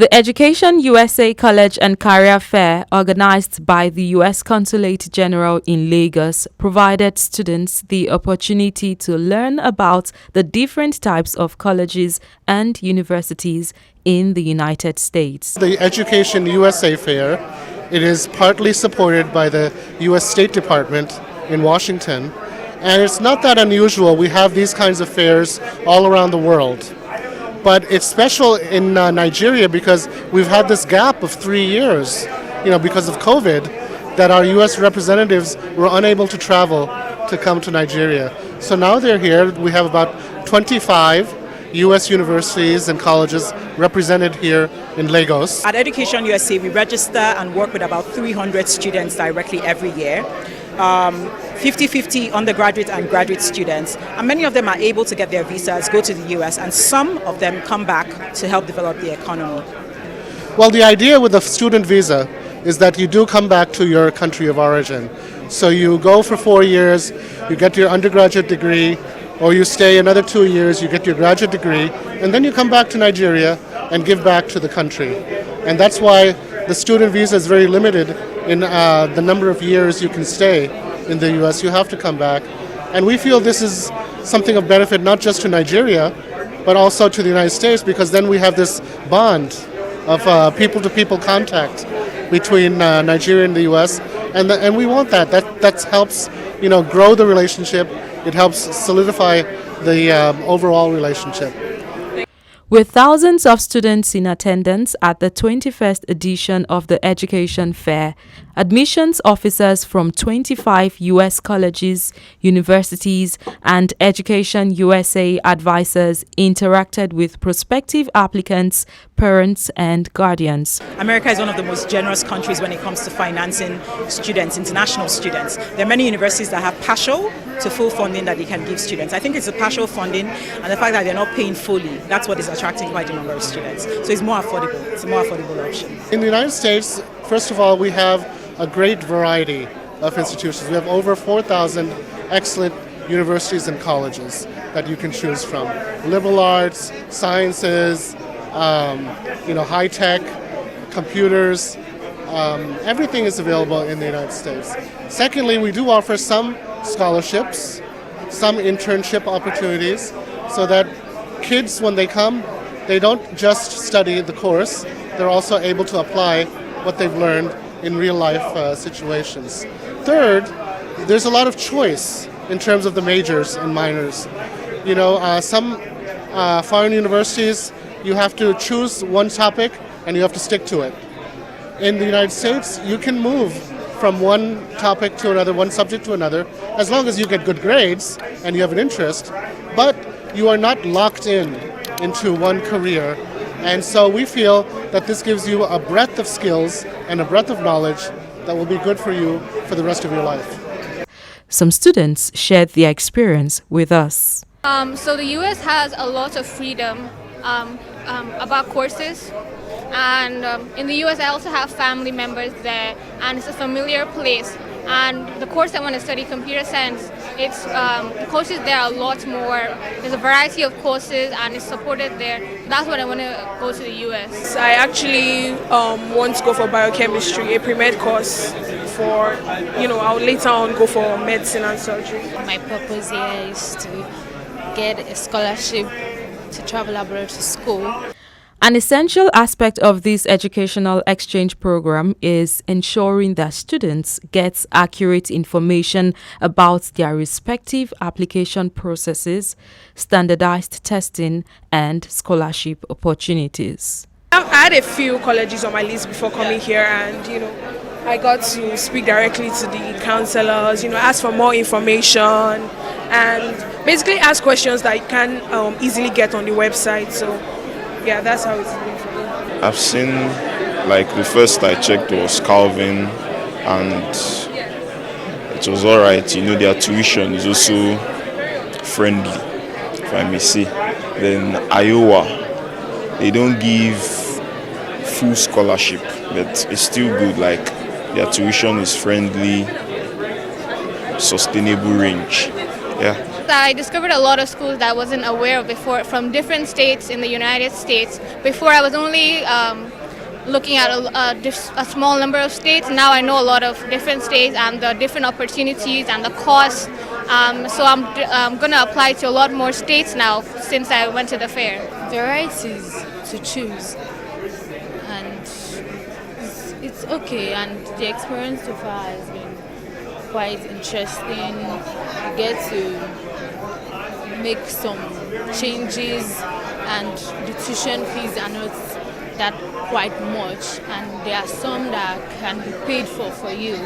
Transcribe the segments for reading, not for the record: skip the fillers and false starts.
The Education USA College and Career Fair, organized by the U.S. Consulate General in Lagos, provided students the opportunity to learn about the different types of colleges and universities in the United States. The Education USA Fair, it is partly supported by the U.S. State Department in Washington, and it's not that unusual. We have these kinds of fairs all around the world. But it's special in Nigeria because we've had this gap of 3 years, because of COVID, that our U.S. representatives were unable to travel to come to Nigeria. So now they're here. We have about 25 U.S. universities and colleges represented here in Lagos. At Education USA, we register and work with about 300 students directly every year. 50-50 undergraduate and graduate students, and many of them are able to get their visas, go to the US, and some of them come back to help develop the economy. Well, the idea with the student visa is that you do come back to your country of origin. So you go for 4 years, you get your undergraduate degree, or you stay another 2 years, you get your graduate degree, and then you come back to Nigeria and give back to the country. And that's why the student visa is very limited in the number of years you can stay in the U.S. You have to come back. And we feel this is something of benefit not just to Nigeria, but also to the United States, because then we have this bond of people-to-people contact between Nigeria and the U.S. And we want that. That helps grow the relationship. It helps solidify the overall relationship. With thousands of students in attendance at the 21st edition of the Education Fair, admissions officers from 25 U.S. colleges, universities, and Education USA advisors interacted with prospective applicants, parents, and guardians. America is one of the most generous countries when it comes to financing students, international students. There are many universities that have partial to full funding that they can give students. I think it's the partial funding and the fact that they're not paying fully. That's what is attracting quite a number of students. So it's more affordable. It's a more affordable option. In the United States, first of all, we have a great variety of institutions. We have over 4,000 excellent universities and colleges that you can choose from. Liberal arts, sciences, high tech, computers, everything is available in the United States. Secondly, we do offer some scholarships, some internship opportunities, so that kids, when they come, they don't just study the course, they're also able to apply what they've learned in real life situations. Third, there's a lot of choice in terms of the majors and minors. Some foreign universities, you have to choose one topic and you have to stick to it. In the United States, you can move from one topic to another, one subject to another, as long as you get good grades and you have an interest, but you are not locked into one career. And so we feel that this gives you a breadth of skills and a breadth of knowledge that will be good for you for the rest of your life. Some students shared their experience with us. So the U.S. has a lot of freedom about courses. And in the U.S. I also have family members there, and it's a familiar place. And the course I want to study, computer science, the courses there are a lot more. There's a variety of courses and it's supported there. That's what I want to go to the U.S. I actually want to go for biochemistry, a pre-med course for, I'll later on go for medicine and surgery. My purpose here is to get a scholarship to travel abroad to school. An essential aspect of this educational exchange program is ensuring that students get accurate information about their respective application processes, standardized testing, and scholarship opportunities. I had a few colleges on my list before coming here, and I got to speak directly to the counselors, ask for more information, and basically ask questions that you can easily get on the website. So yeah, that's how it's been for me. I've seen, the first I checked was Calvin, and it was alright. Their tuition is also friendly, if I may say. Then Iowa, they don't give full scholarship, but it's still good. Their tuition is friendly, sustainable range. Yeah. that I discovered a lot of schools that I wasn't aware of before from different states in the United States. Before I was only looking at a small number of states. Now I know a lot of different states and the different opportunities and the costs. So I'm going to apply to a lot more states now since I went to the fair. Varieties to choose, and it's okay, and the experience so far has been quite interesting. You get to make some changes, and the tuition fees are not that quite much, and there are some that can be paid for you,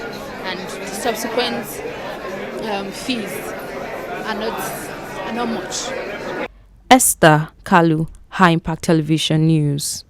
and the subsequent fees are not much. Esther Kalu, High Impact Television News.